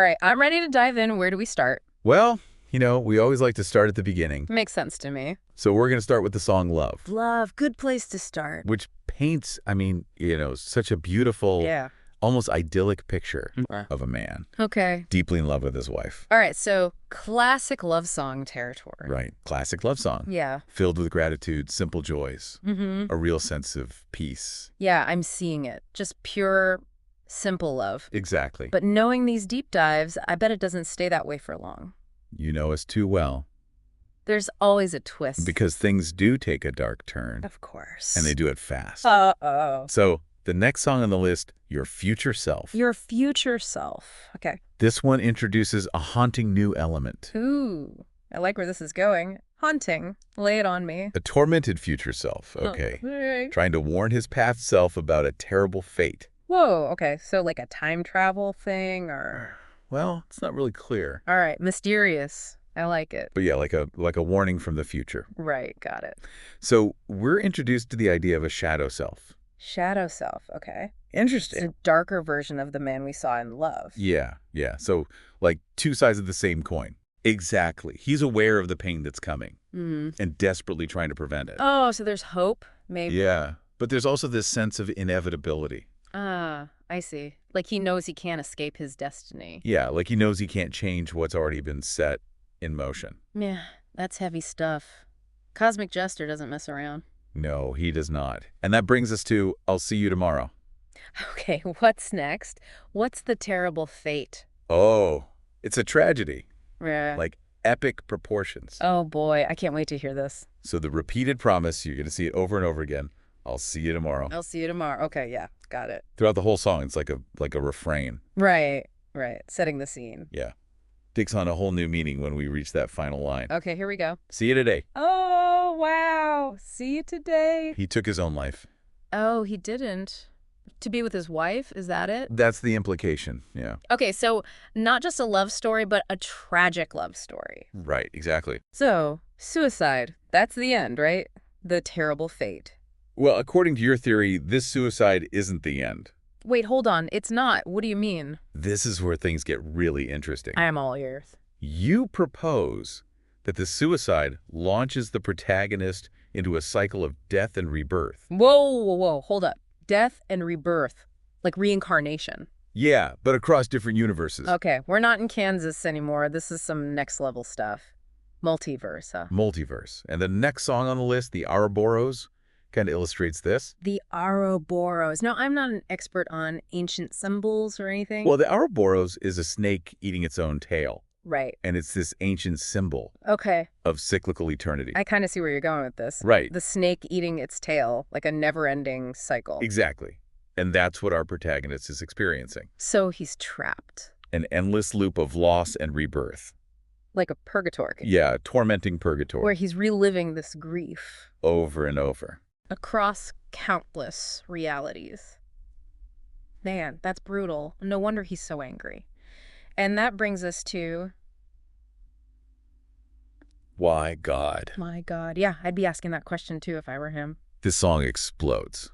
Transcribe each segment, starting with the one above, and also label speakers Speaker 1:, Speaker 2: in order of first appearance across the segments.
Speaker 1: All right, I'm ready to dive in. Where do we start?
Speaker 2: Well, we always like to start at the beginning.
Speaker 1: Makes sense to me.
Speaker 2: So we're going to start with the song Love,
Speaker 1: Love, good place to start.
Speaker 2: which paints, such a beautiful,
Speaker 1: Yeah.
Speaker 2: almost idyllic picture
Speaker 1: Okay.
Speaker 2: of a man
Speaker 1: Okay.
Speaker 2: deeply in love with his wife.
Speaker 1: All right, so classic love song territory.
Speaker 2: Right. Classic love song.
Speaker 1: Yeah.
Speaker 2: Filled with gratitude, simple joys,
Speaker 1: Mm-hmm.
Speaker 2: a real sense of peace.
Speaker 1: Yeah, I'm seeing it. Just pure, simple love.
Speaker 2: Exactly.
Speaker 1: But knowing these deep dives, I bet it doesn't stay that way for long.
Speaker 2: You know us too well.
Speaker 1: There's always a twist.
Speaker 2: Because things do take a dark turn,
Speaker 1: Of course.
Speaker 2: and they do it fast.
Speaker 1: Uh-oh.
Speaker 2: So the next song on the list, Your Future Self.
Speaker 1: Your future self. Okay.
Speaker 2: This one introduces a haunting new element.
Speaker 1: Ooh, I like where this is going. Haunting. Lay it on me.
Speaker 2: A tormented future self, okay,
Speaker 1: All right.
Speaker 2: trying to warn his past self about a terrible fate.
Speaker 1: Whoa, okay. So like a time travel thing or...
Speaker 2: Well, it's not really clear.
Speaker 1: All right, mysterious. I like it.
Speaker 2: But yeah, like a warning from the future.
Speaker 1: Right, got it.
Speaker 2: So we're introduced to the idea of a shadow self.
Speaker 1: Shadow self, okay. It's
Speaker 2: Interesting.
Speaker 1: a darker version of the man we saw in Love.
Speaker 2: Yeah. So like two sides of the same coin. Exactly. He's aware of the pain that's coming
Speaker 1: Mm.
Speaker 2: and desperately trying to prevent it.
Speaker 1: Oh, so there's hope, maybe?
Speaker 2: Yeah. But there's also this sense of inevitability.
Speaker 1: Ah, I see. Like he knows he can't escape his destiny.
Speaker 2: Yeah, like he knows he can't change what's already been set in motion.
Speaker 1: Yeah, that's heavy stuff. Cosmic Jester doesn't mess around.
Speaker 2: No, he does not. And that brings us to I'll See You Tomorrow.
Speaker 1: Okay, what's next? What's the terrible fate?
Speaker 2: Oh, it's a tragedy,
Speaker 1: Yeah.
Speaker 2: like epic proportions.
Speaker 1: Oh boy, I can't wait to hear this.
Speaker 2: So the repeated promise, you're going to see it over and over again, I'll see you tomorrow.
Speaker 1: I'll see you tomorrow. Okay, yeah, got it.
Speaker 2: Throughout the whole song, it's like a refrain.
Speaker 1: Right. Setting the scene.
Speaker 2: Yeah. Takes on a whole new meaning when we reach that final line.
Speaker 1: Okay, here we go.
Speaker 2: See you today.
Speaker 1: Oh, wow. See you today.
Speaker 2: He took his own life.
Speaker 1: Oh, he didn't. To be with his wife? Is that it?
Speaker 2: That's the implication. Yeah.
Speaker 1: Okay, so not just a love story, but a tragic love story.
Speaker 2: Right, exactly.
Speaker 1: So, suicide. That's the end, right? The terrible fate.
Speaker 2: Well, according to your theory, this suicide isn't the end.
Speaker 1: Wait, hold on. It's not. What do you mean?
Speaker 2: This is where things get really interesting.
Speaker 1: I am all ears.
Speaker 2: You propose that the suicide launches the protagonist into a cycle of death and rebirth.
Speaker 1: Whoa. Hold up. Death and rebirth. Like reincarnation.
Speaker 2: Yeah, but across different universes.
Speaker 1: Okay, we're not in Kansas anymore. This is some next level stuff. Multiverse, huh?
Speaker 2: Multiverse. And the next song on the list, the Ouroboros, kind of illustrates this.
Speaker 1: The Ouroboros. Now, I'm not an expert on ancient symbols or anything.
Speaker 2: Well, the Ouroboros is a snake eating its own tail.
Speaker 1: Right.
Speaker 2: And it's this ancient symbol
Speaker 1: Okay.
Speaker 2: of cyclical eternity.
Speaker 1: I kind of see where you're going with this.
Speaker 2: Right.
Speaker 1: The snake eating its tail, like a never-ending cycle.
Speaker 2: Exactly. And that's what our protagonist is experiencing.
Speaker 1: So he's trapped.
Speaker 2: An endless loop of loss and rebirth.
Speaker 1: Like a purgatory.
Speaker 2: Yeah, tormenting purgatory.
Speaker 1: Where he's reliving this grief.
Speaker 2: Over and over.
Speaker 1: Across countless realities. Man, that's brutal. No wonder he's so angry. And that brings us to...
Speaker 2: Why God?
Speaker 1: My God. Yeah, I'd be asking that question too if I were him.
Speaker 2: This song explodes.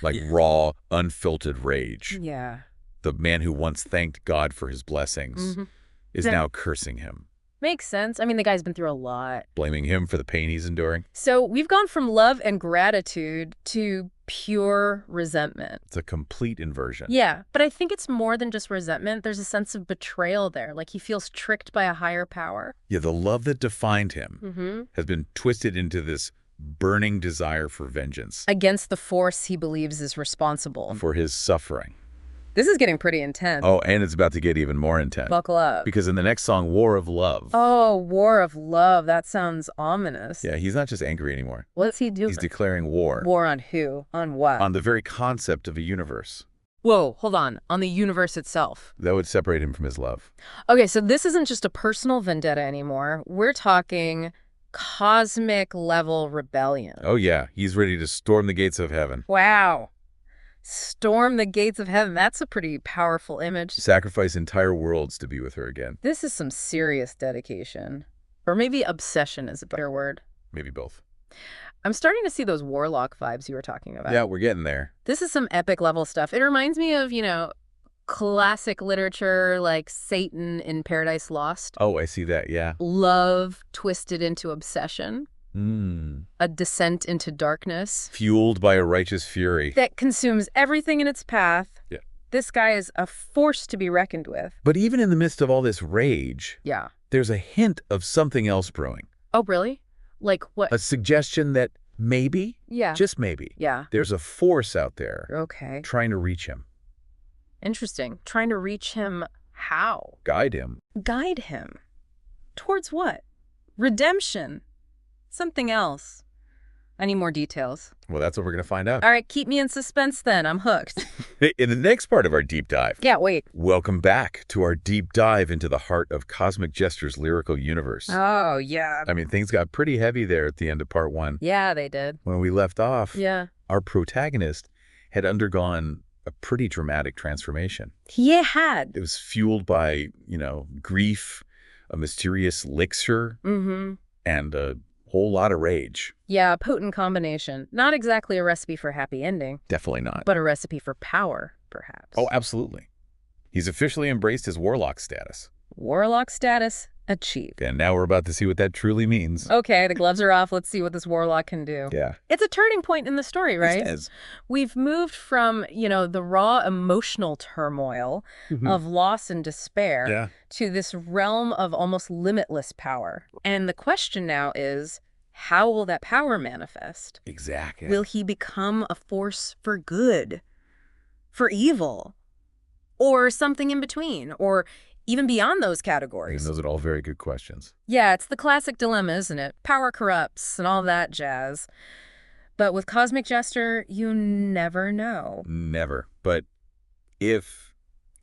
Speaker 2: Like
Speaker 1: Yeah.
Speaker 2: raw, unfiltered rage.
Speaker 1: Yeah.
Speaker 2: The man who once thanked God for his blessings
Speaker 1: Mhm.
Speaker 2: is
Speaker 1: Yeah.
Speaker 2: now cursing him,
Speaker 1: Makes sense. I mean, the guy's been through a lot.
Speaker 2: blaming him for the pain he's enduring.
Speaker 1: So we've gone from love and gratitude to pure resentment.
Speaker 2: It's a complete inversion.
Speaker 1: Yeah, but I think it's more than just resentment. There's a sense of betrayal there. Like he feels tricked by a higher power.
Speaker 2: Yeah, the love that defined him
Speaker 1: Mm-hmm.
Speaker 2: has been twisted into this burning desire for vengeance,
Speaker 1: Against the force he believes is responsible.
Speaker 2: for his suffering.
Speaker 1: This is getting pretty intense.
Speaker 2: Oh, and it's about to get even more intense.
Speaker 1: Buckle up.
Speaker 2: Because in the next song, War of Love,
Speaker 1: Oh, War of Love. That sounds ominous.
Speaker 2: yeah, he's not just angry anymore.
Speaker 1: What's he doing?
Speaker 2: He's declaring war
Speaker 1: War on who? On what?
Speaker 2: on the very concept of a universe
Speaker 1: Whoa, hold on. On the universe itself.
Speaker 2: that would separate him from his love.
Speaker 1: Okay, so this isn't just a personal vendetta anymore. We're talking cosmic level rebellion.
Speaker 2: Oh yeah, he's ready to storm the gates of heaven,
Speaker 1: Wow. Storm the gates of heaven. That's a pretty powerful image.
Speaker 2: sacrifice entire worlds to be with her again.
Speaker 1: This is some serious dedication. Or maybe obsession is a better word.
Speaker 2: Maybe both.
Speaker 1: I'm starting to see those warlock vibes you were talking about.
Speaker 2: Yeah, we're getting there.
Speaker 1: This is some epic level stuff. It reminds me of, Classic literature like Satan in Paradise Lost.
Speaker 2: Oh, I see that, yeah.
Speaker 1: Love twisted into obsession.
Speaker 2: Mm.
Speaker 1: A descent into darkness.
Speaker 2: Fueled by a righteous fury.
Speaker 1: That consumes everything in its path.
Speaker 2: Yeah.
Speaker 1: This guy is a force to be reckoned with.
Speaker 2: But even in the midst of all this rage,
Speaker 1: Yeah.
Speaker 2: there's a hint of something else brewing.
Speaker 1: Oh, really? Like what?
Speaker 2: A suggestion that maybe,
Speaker 1: Yeah.
Speaker 2: just maybe,
Speaker 1: Yeah.
Speaker 2: there's a force out there
Speaker 1: Okay.
Speaker 2: trying to reach him,
Speaker 1: Interesting. Trying to reach him how?
Speaker 2: guide him.
Speaker 1: Guide him. Towards what? Redemption. Something else. I need more details.
Speaker 2: Well, that's what we're going to find out.
Speaker 1: All right, keep me in suspense then. I'm hooked.
Speaker 2: In the next part of our deep dive,
Speaker 1: Yeah, wait.
Speaker 2: welcome back to our deep dive into the heart of Cosmic Jester's lyrical universe.
Speaker 1: Oh, yeah.
Speaker 2: I mean, things got pretty heavy there at the end of part 1.
Speaker 1: Yeah, they did.
Speaker 2: When we left off,
Speaker 1: Yeah.
Speaker 2: our protagonist had undergone a pretty dramatic transformation.
Speaker 1: He had.
Speaker 2: It was fueled by, grief, a mysterious elixir,
Speaker 1: Mm-hmm.
Speaker 2: and a whole lot of rage.
Speaker 1: Yeah, a potent combination. Not exactly a recipe for a happy ending,
Speaker 2: Definitely not.
Speaker 1: but a recipe for power, perhaps.
Speaker 2: Oh, absolutely. He's officially embraced his warlock status.
Speaker 1: Warlock status achieved.
Speaker 2: And now we're about to see what that truly means.
Speaker 1: Okay, the gloves are off. Let's see what this warlock can do.
Speaker 2: Yeah.
Speaker 1: It's a turning point in the story, right?
Speaker 2: It is.
Speaker 1: We've moved from, the raw emotional turmoil of loss and despair
Speaker 2: Yeah.
Speaker 1: to this realm of almost limitless power. And the question now is, how will that power manifest?
Speaker 2: Exactly.
Speaker 1: Will he become a force for good, for evil, or something in between, or even beyond those categories?
Speaker 2: Those are all very good questions.
Speaker 1: Yeah, it's the classic dilemma, isn't it? Power corrupts and all that jazz. But with Cosmic Jester, you never know.
Speaker 2: Never. But if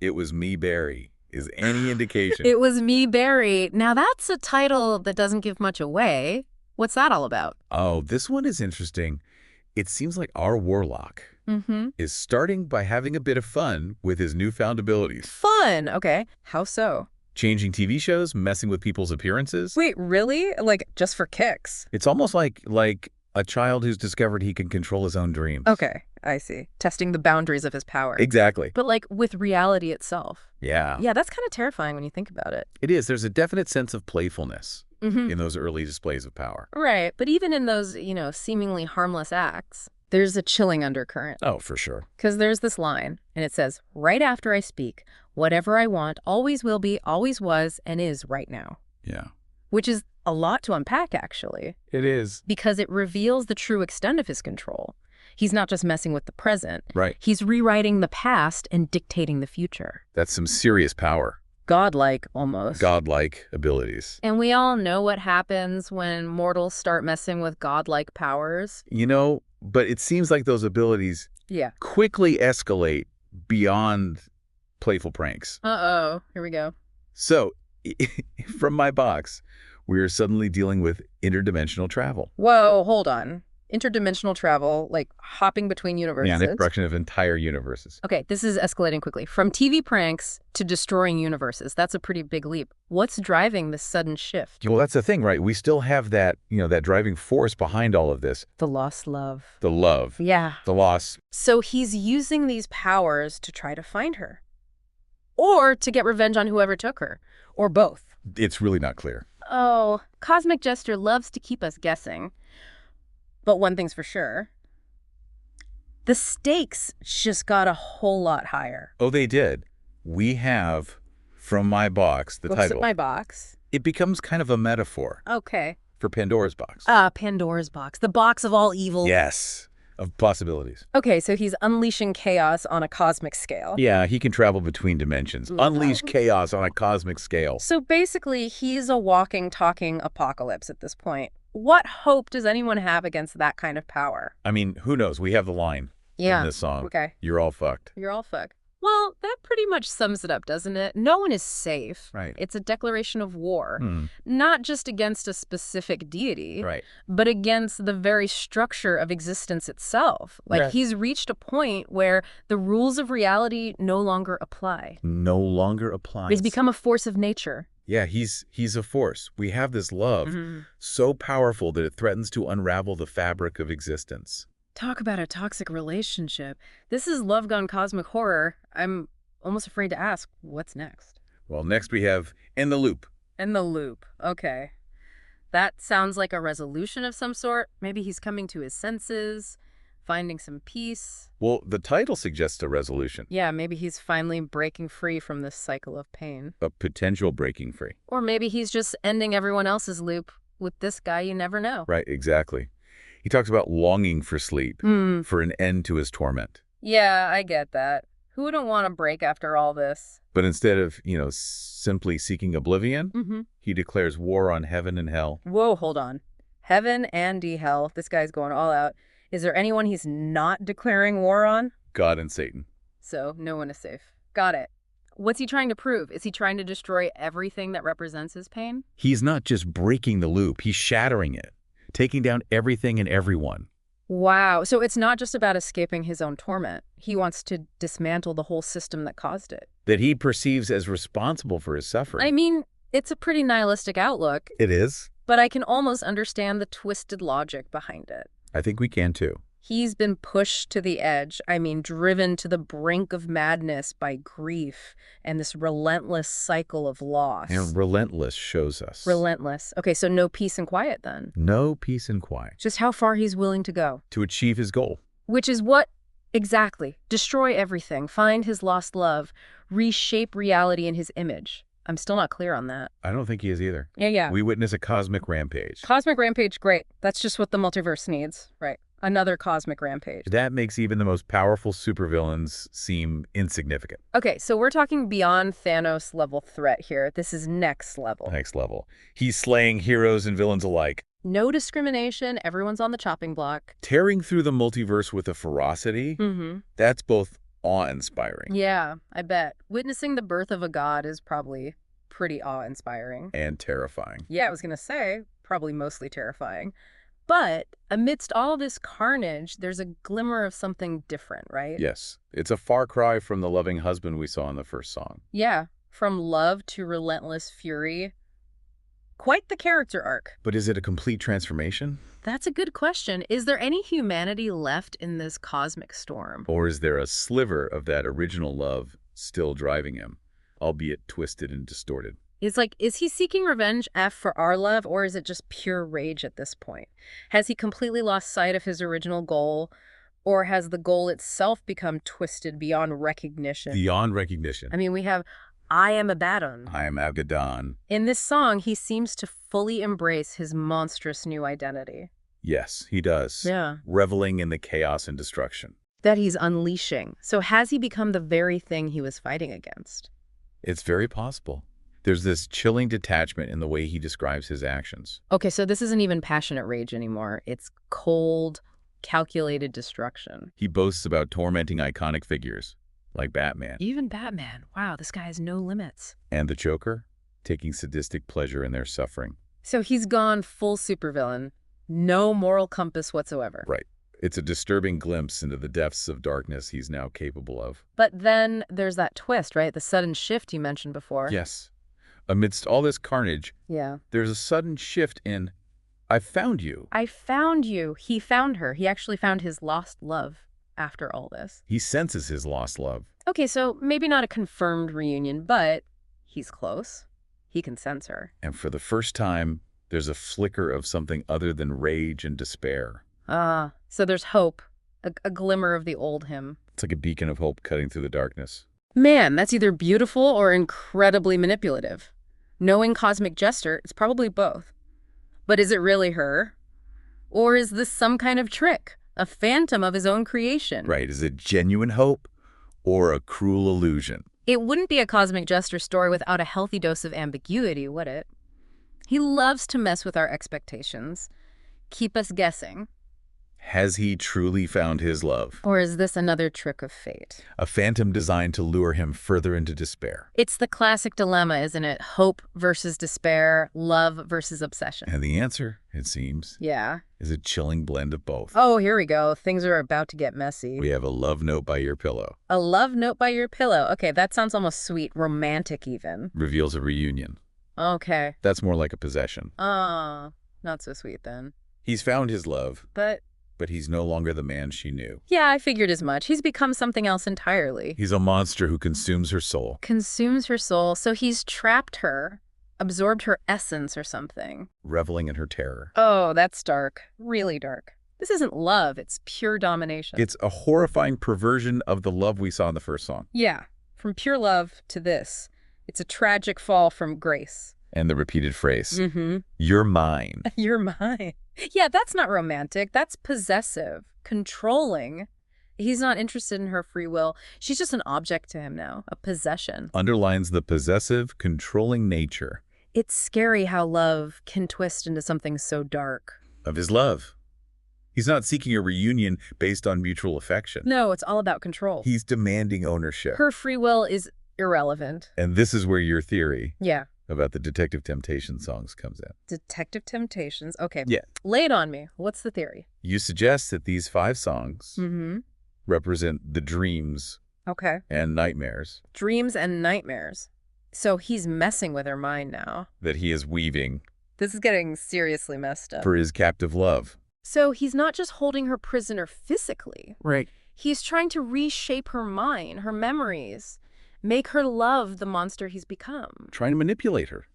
Speaker 2: it was me, Barry, is any indication.
Speaker 1: It was me, Barry. Now that's a title that doesn't give much away. What's that all about?
Speaker 2: Oh, this one is interesting. It seems like our warlock
Speaker 1: Mm-hmm.
Speaker 2: is starting by having a bit of fun with his newfound abilities.
Speaker 1: Fun. Okay. How so?
Speaker 2: Changing TV shows, messing with people's appearances.
Speaker 1: Wait, really? Like, just for kicks?
Speaker 2: It's almost like a child who's discovered he can control his own dreams.
Speaker 1: Okay, I see. Testing the boundaries of his power.
Speaker 2: Exactly.
Speaker 1: But like with reality itself.
Speaker 2: Yeah.
Speaker 1: Yeah, that's kind of terrifying when you think about it.
Speaker 2: It is. There's a definite sense of playfulness
Speaker 1: Mm-hmm.
Speaker 2: in those early displays of power.
Speaker 1: Right. But even in those, seemingly harmless acts, there's a chilling undercurrent.
Speaker 2: Oh, for sure.
Speaker 1: Because there's this line, and it says, right after I speak, whatever I want always will be, always was, and is right now.
Speaker 2: Yeah.
Speaker 1: Which is a lot to unpack, actually,
Speaker 2: It is.
Speaker 1: because it reveals the true extent of his control. He's not just messing with the present.
Speaker 2: Right.
Speaker 1: He's rewriting the past and dictating the future.
Speaker 2: That's some serious power.
Speaker 1: Godlike, almost.
Speaker 2: Godlike abilities.
Speaker 1: And we all know what happens when mortals start messing with godlike powers.
Speaker 2: But it seems like those abilities
Speaker 1: Yeah.
Speaker 2: quickly escalate beyond playful pranks.
Speaker 1: Uh-oh. Here we go.
Speaker 2: So, from my box, we are suddenly dealing with interdimensional travel.
Speaker 1: Whoa, hold on. Interdimensional travel, like hopping between universes.
Speaker 2: Yeah, the production of entire universes.
Speaker 1: Okay, this is escalating quickly. From TV pranks to destroying universes. That's a pretty big leap. What's driving this sudden shift?
Speaker 2: Well, that's the thing, right? We still have that, that driving force behind all of this.
Speaker 1: The lost love.
Speaker 2: The love.
Speaker 1: Yeah.
Speaker 2: The loss.
Speaker 1: So he's using these powers to try to find her. Or to get revenge on whoever took her. Or both.
Speaker 2: It's really not clear.
Speaker 1: Oh, Cosmic Jester loves to keep us guessing. But one thing's for sure. The stakes just got a whole lot higher.
Speaker 2: Oh, they did. We have, from my box, the
Speaker 1: Looks
Speaker 2: title.
Speaker 1: at my box.
Speaker 2: It becomes kind of a metaphor
Speaker 1: Okay.
Speaker 2: for Pandora's box.
Speaker 1: Pandora's box. The box of all evil.
Speaker 2: Yes. Of possibilities.
Speaker 1: Okay, so he's unleashing chaos on a cosmic scale.
Speaker 2: Yeah, he can travel between dimensions. Unleash chaos on a cosmic scale.
Speaker 1: So basically, he's a walking, talking apocalypse at this point. What hope does anyone have against that kind of power?
Speaker 2: I mean, who knows? We have the line in this song.
Speaker 1: Okay.
Speaker 2: You're all fucked.
Speaker 1: You're all fucked. Well, that pretty much sums it up, doesn't it? No one is safe.
Speaker 2: Right.
Speaker 1: It's a declaration of war, not just against a specific deity,
Speaker 2: Right.
Speaker 1: but against the very structure of existence itself. Like,
Speaker 2: Right.
Speaker 1: he's reached a point where the rules of reality no longer apply.
Speaker 2: No longer applies.
Speaker 1: He's become a force of nature.
Speaker 2: Yeah, he's a force. We have this love
Speaker 1: Mm-hmm.
Speaker 2: so powerful that it threatens to unravel the fabric of existence.
Speaker 1: Talk about a toxic relationship. This is Love Gone Cosmic Horror. I'm almost afraid to ask, what's next?
Speaker 2: Well, next we have In the Loop.
Speaker 1: In the loop. Okay. That sounds like a resolution of some sort. Maybe he's coming to his senses, finding some peace.
Speaker 2: Well, the title suggests a resolution,
Speaker 1: Yeah, maybe he's finally breaking free from this cycle of pain.
Speaker 2: a potential breaking free.
Speaker 1: Or maybe he's just ending everyone else's loop with this guy you never know.
Speaker 2: Right, exactly. He talks about longing for sleep, for an end to his torment.
Speaker 1: Yeah, I get that. Who wouldn't want a break after all this?
Speaker 2: But instead of, simply seeking oblivion,
Speaker 1: Mm-hmm.
Speaker 2: he declares war on heaven and hell.
Speaker 1: Whoa, hold on. Heaven and hell. This guy's going all out. Is there anyone he's not declaring war on?
Speaker 2: God and Satan.
Speaker 1: So no one is safe. Got it. What's he trying to prove? Is he trying to destroy everything that represents his pain?
Speaker 2: He's not just breaking the loop, he's shattering it, taking down everything and everyone.
Speaker 1: Wow. So it's not just about escaping his own torment. He wants to dismantle the whole system that caused it.
Speaker 2: That he perceives as responsible for his suffering.
Speaker 1: I mean, it's a pretty nihilistic outlook,
Speaker 2: It is.
Speaker 1: but I can almost understand the twisted logic behind it.
Speaker 2: I think we can too.
Speaker 1: He's been pushed to the edge, driven to the brink of madness by grief and this relentless cycle of loss.
Speaker 2: And relentless shows us.
Speaker 1: Relentless. Okay, so no peace and quiet then.
Speaker 2: No peace and quiet.
Speaker 1: Just how far he's willing to go.
Speaker 2: To achieve his goal.
Speaker 1: Which is what exactly? Destroy everything, find his lost love, reshape reality in his image. I'm still not clear on that.
Speaker 2: I don't think he is either.
Speaker 1: Yeah.
Speaker 2: We witness a cosmic rampage.
Speaker 1: Cosmic rampage, great. That's just what the multiverse needs. Right. Another cosmic rampage.
Speaker 2: That makes even the most powerful supervillains seem insignificant.
Speaker 1: Okay, so we're talking beyond Thanos level threat here. This is next level.
Speaker 2: Next level. He's slaying heroes and villains alike.
Speaker 1: No discrimination. Everyone's on the chopping block.
Speaker 2: Tearing through the multiverse with a ferocity,
Speaker 1: Mm-hmm.
Speaker 2: that's both awe-inspiring
Speaker 1: Yeah, I bet. Witnessing the birth of a god is probably pretty awe-inspiring.
Speaker 2: and terrifying.
Speaker 1: Yeah, I was going to say, probably mostly terrifying. But amidst all this carnage, there's a glimmer of something different, right?
Speaker 2: Yes, it's a far cry from the loving husband we saw in the first song.
Speaker 1: Yeah, from love to relentless fury. Quite the character arc.
Speaker 2: But is it a complete transformation?
Speaker 1: That's a good question. Is there any humanity left in this cosmic storm?
Speaker 2: Or is there a sliver of that original love still driving him, albeit twisted and distorted?
Speaker 1: Is he seeking revenge, F, for our love, or is it just pure rage at this point? Has he completely lost sight of his original goal, or has the goal itself become twisted beyond recognition?
Speaker 2: Beyond recognition.
Speaker 1: I mean, we have I am Abaddon.
Speaker 2: I am Abaddon.
Speaker 1: In this song, he seems to fully embrace his monstrous new identity.
Speaker 2: Yes, he does.
Speaker 1: Yeah.
Speaker 2: Reveling in the chaos and destruction.
Speaker 1: That he's unleashing. So has he become the very thing he was fighting against?
Speaker 2: It's very possible. There's this chilling detachment in the way he describes his actions.
Speaker 1: Okay, so this isn't even passionate rage anymore. It's cold, calculated destruction.
Speaker 2: He boasts about tormenting iconic figures, like Batman.
Speaker 1: Even Batman. Wow, this guy has no limits.
Speaker 2: And the Joker, taking sadistic pleasure in their suffering.
Speaker 1: So he's gone full supervillain. No moral compass whatsoever.
Speaker 2: Right. It's a disturbing glimpse into the depths of darkness he's now capable of.
Speaker 1: But then there's that twist, right? The sudden shift you mentioned before.
Speaker 2: Yes. Amidst all this carnage,
Speaker 1: Yeah.
Speaker 2: there's a sudden shift in, I found you.
Speaker 1: I found you. He found her. He actually found his lost love after all this.
Speaker 2: He senses his lost love.
Speaker 1: Okay, so maybe not a confirmed reunion, but he's close. He can sense her.
Speaker 2: And for the first time, there's a flicker of something other than rage and despair.
Speaker 1: So there's hope, a glimmer of the old him.
Speaker 2: It's like a beacon of hope cutting through the darkness.
Speaker 1: Man, that's either beautiful or incredibly manipulative. Knowing Cosmic Jester, it's probably both. But is it really her? Or is this some kind of trick? A phantom of his own creation?
Speaker 2: Right. Is it genuine hope or a cruel illusion?
Speaker 1: It wouldn't be a Cosmic Jester story without a healthy dose of ambiguity, would it? He loves to mess with our expectations, keep us guessing.
Speaker 2: Has he truly found his love?
Speaker 1: Or is this another trick of fate?
Speaker 2: A phantom designed to lure him further into despair.
Speaker 1: It's the classic dilemma, isn't it? Hope versus despair, love versus obsession.
Speaker 2: And the answer, it seems,
Speaker 1: Yeah.
Speaker 2: is a chilling blend of both.
Speaker 1: Oh, here we go. Things are about to get messy.
Speaker 2: We have a love note by your pillow.
Speaker 1: A love note by your pillow. Okay, that sounds almost sweet, romantic even.
Speaker 2: Reveals a reunion.
Speaker 1: Okay.
Speaker 2: That's more like a possession.
Speaker 1: Not so sweet then.
Speaker 2: He's found his love.
Speaker 1: But
Speaker 2: But he's no longer the man she knew.
Speaker 1: Yeah, I figured as much. He's become something else entirely.
Speaker 2: He's a monster who consumes her soul.
Speaker 1: Consumes her soul, so he's trapped her, absorbed her essence or something.
Speaker 2: Reveling in her terror.
Speaker 1: Oh, that's dark. Really dark. This isn't love, it's pure domination.
Speaker 2: It's a horrifying perversion of the love we saw in the first song.
Speaker 1: Yeah, from pure love to this. It's a tragic fall from grace.
Speaker 2: And the repeated phrase,
Speaker 1: Mm-hmm.
Speaker 2: "You're mine."
Speaker 1: You're mine. Yeah, that's not romantic. That's possessive, controlling. He's not interested in her free will. She's just an object to him now, a possession.
Speaker 2: Underlines the possessive, controlling nature
Speaker 1: It's scary how love can twist into something so dark.
Speaker 2: of his love. He's not seeking a reunion based on mutual affection.
Speaker 1: No, it's all about control.
Speaker 2: He's demanding ownership.
Speaker 1: Her free will is irrelevant.
Speaker 2: And this is where your theory
Speaker 1: Yeah.
Speaker 2: about the Detective Temptation songs comes in.
Speaker 1: Detective Temptations. Okay.
Speaker 2: Yeah.
Speaker 1: Lay it on me. What's the theory?
Speaker 2: You suggest that these 5 songs
Speaker 1: Mm-hmm.
Speaker 2: represent the dreams
Speaker 1: Okay.
Speaker 2: and nightmares
Speaker 1: Dreams and nightmares. So he's messing with her mind now.
Speaker 2: that he is weaving
Speaker 1: This is getting seriously messed up.
Speaker 2: for his captive love.
Speaker 1: So he's not just holding her prisoner physically.
Speaker 2: Right.
Speaker 1: He's trying to reshape her mind, her memories, make her love the monster he's become.
Speaker 2: Trying to manipulate her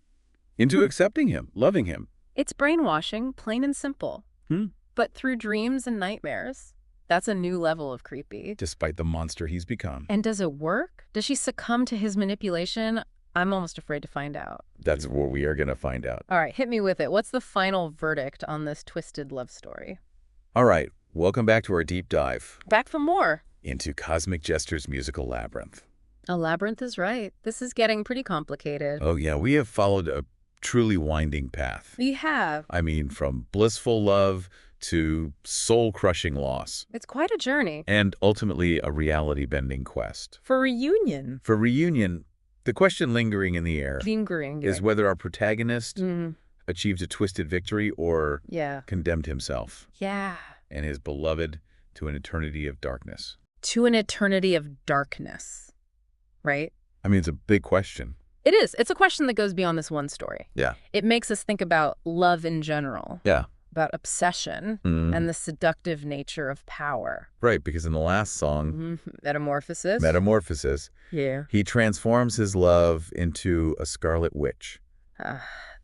Speaker 2: into accepting him, loving him.
Speaker 1: It's brainwashing, plain and simple. But through dreams and nightmares, that's a new level of creepy.
Speaker 2: Despite the monster he's become.
Speaker 1: And does it work? Does she succumb to his manipulation? I'm almost afraid to find out.
Speaker 2: That's what we are going to find out.
Speaker 1: All right, hit me with it. What's the final verdict on this twisted love story?
Speaker 2: All right. Welcome back to our deep dive
Speaker 1: Back for more.
Speaker 2: into Cosmic Jester's musical labyrinth.
Speaker 1: A labyrinth is right. This is getting pretty complicated.
Speaker 2: Oh, yeah. We have followed a truly winding path.
Speaker 1: We have.
Speaker 2: I mean, from blissful love to soul-crushing loss.
Speaker 1: It's quite a journey.
Speaker 2: And ultimately a reality-bending quest.
Speaker 1: For reunion.
Speaker 2: For reunion, the question lingering in the air
Speaker 1: Lingering.
Speaker 2: is whether our protagonist
Speaker 1: Mm,
Speaker 2: achieved a twisted victory or
Speaker 1: yeah.
Speaker 2: condemned himself
Speaker 1: Yeah.
Speaker 2: and his beloved to an eternity of darkness.
Speaker 1: To an eternity of darkness. Right?
Speaker 2: I mean, it's a big question.
Speaker 1: It is. It's a question that goes beyond this one story.
Speaker 2: Yeah.
Speaker 1: It makes us think about love in general,
Speaker 2: Yeah.
Speaker 1: about obsession and the seductive nature of power.
Speaker 2: Right, because in the last song,
Speaker 1: Metamorphosis.
Speaker 2: Metamorphosis,
Speaker 1: Yeah.
Speaker 2: he transforms his love into a scarlet witch.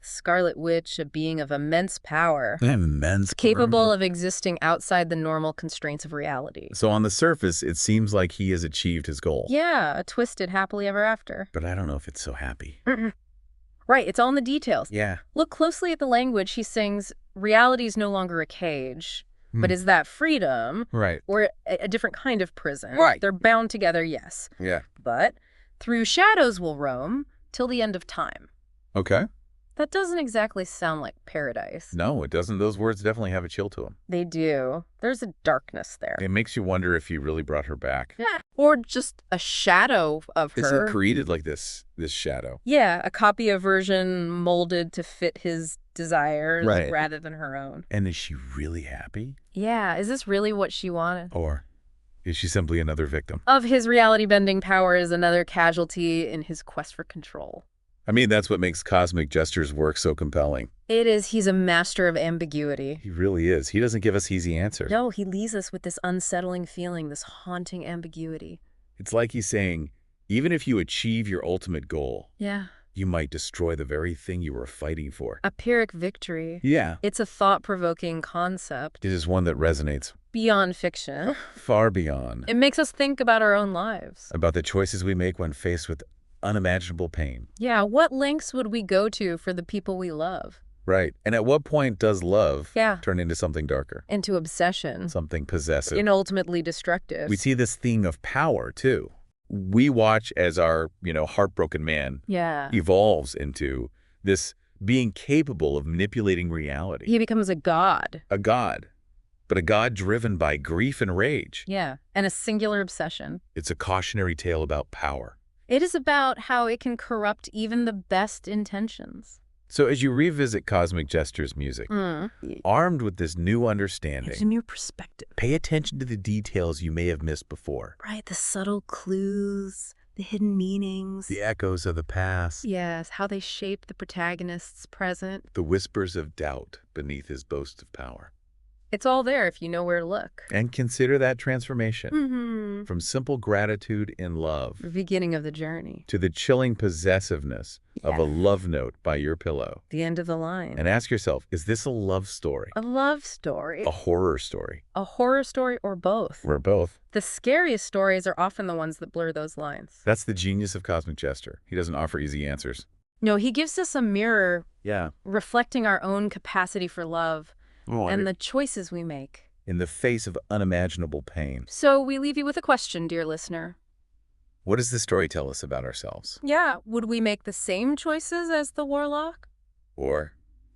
Speaker 1: Scarlet Witch, a being of immense power,
Speaker 2: Immense.
Speaker 1: capable of existing outside the normal constraints of reality.
Speaker 2: So on the surface, it seems like he has achieved his goal.
Speaker 1: Yeah, a twisted happily ever after.
Speaker 2: But I don't know if it's so happy.
Speaker 1: Right, it's all in the details.
Speaker 2: Yeah.
Speaker 1: Look closely at the language. He sings, reality is no longer a cage, but is that freedom
Speaker 2: Right.
Speaker 1: or a different kind of prison?
Speaker 2: Right.
Speaker 1: They're bound together, yes.
Speaker 2: Yeah.
Speaker 1: But through shadows will roam till the end of time.
Speaker 2: Okay.
Speaker 1: That doesn't exactly sound like paradise.
Speaker 2: No, it doesn't. Those words definitely have a chill to them.
Speaker 1: They do. There's a darkness there.
Speaker 2: It makes you wonder if he really brought her back.
Speaker 1: Yeah. Or just a shadow of
Speaker 2: Is
Speaker 1: her.
Speaker 2: it created like this shadow?
Speaker 1: Yeah, a copy of version molded to fit his desires
Speaker 2: Right.
Speaker 1: rather than her own.
Speaker 2: And is she really happy?
Speaker 1: Yeah, is this really what she wanted?
Speaker 2: Or is she simply another victim?
Speaker 1: Of his reality-bending power is another casualty in his quest for control.
Speaker 2: I mean, that's what makes Cosmic Jester's work so compelling.
Speaker 1: It is. He's a master of ambiguity.
Speaker 2: He really is. He doesn't give us easy answers.
Speaker 1: No, he leaves us with this unsettling feeling, this haunting ambiguity.
Speaker 2: It's like he's saying, even if you achieve your ultimate goal,
Speaker 1: Yeah.
Speaker 2: you might destroy the very thing you were fighting for.
Speaker 1: A Pyrrhic victory.
Speaker 2: Yeah.
Speaker 1: It's a thought-provoking concept
Speaker 2: It is one that resonates
Speaker 1: beyond fiction.
Speaker 2: far beyond
Speaker 1: It makes us think about our own lives.
Speaker 2: about the choices we make when faced with unimaginable pain.
Speaker 1: Yeah, what lengths would we go to for the people we love?
Speaker 2: Right. And at what point does love
Speaker 1: Yeah.
Speaker 2: turn into something darker?
Speaker 1: Into obsession.
Speaker 2: Something possessive?
Speaker 1: And ultimately destructive.
Speaker 2: We see this theme of power, too. We watch as our, heartbroken man
Speaker 1: Yeah.
Speaker 2: evolves into this being capable of manipulating reality.
Speaker 1: He becomes a god.
Speaker 2: A god, but a god driven by grief and rage.
Speaker 1: Yeah. And a singular obsession.
Speaker 2: It's a cautionary tale about power.
Speaker 1: It is about how it can corrupt even the best intentions.
Speaker 2: So as you revisit Cosmic Jester's music, armed with this new understanding,
Speaker 1: It's a new perspective.
Speaker 2: pay attention to the details you may have missed before.
Speaker 1: Right, the subtle clues, the hidden meanings.
Speaker 2: The echoes of the past,
Speaker 1: Yes, how they shape the protagonist's present.
Speaker 2: the whispers of doubt beneath his boast of power.
Speaker 1: It's all there if you know where to look.
Speaker 2: And consider that transformation
Speaker 1: Mm-hmm.
Speaker 2: from simple gratitude in love
Speaker 1: The beginning of the journey.
Speaker 2: to the chilling possessiveness of a love note by your pillow.
Speaker 1: The end of the line.
Speaker 2: And ask yourself, is this a love story?
Speaker 1: A love story.
Speaker 2: A horror story?
Speaker 1: A horror story, or both.
Speaker 2: We're both.
Speaker 1: The scariest stories are often the ones that blur those lines.
Speaker 2: That's the genius of Cosmic Jester. He doesn't offer easy answers.
Speaker 1: No, he gives us a mirror
Speaker 2: Yeah.
Speaker 1: reflecting our own capacity for love and the choices we make.
Speaker 2: In the face of unimaginable pain.
Speaker 1: So we leave you with a question, dear listener.
Speaker 2: What does this story tell us about ourselves?
Speaker 1: Yeah, would we make the same choices as the warlock?
Speaker 2: Or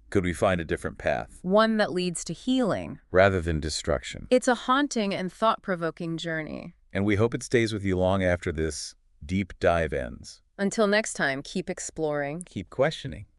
Speaker 2: could we find a different path,
Speaker 1: One that leads to healing.
Speaker 2: rather than destruction?
Speaker 1: It's a haunting and thought-provoking journey.
Speaker 2: And we hope it stays with you long after this deep dive ends.
Speaker 1: Until next time, keep exploring.
Speaker 2: Keep questioning.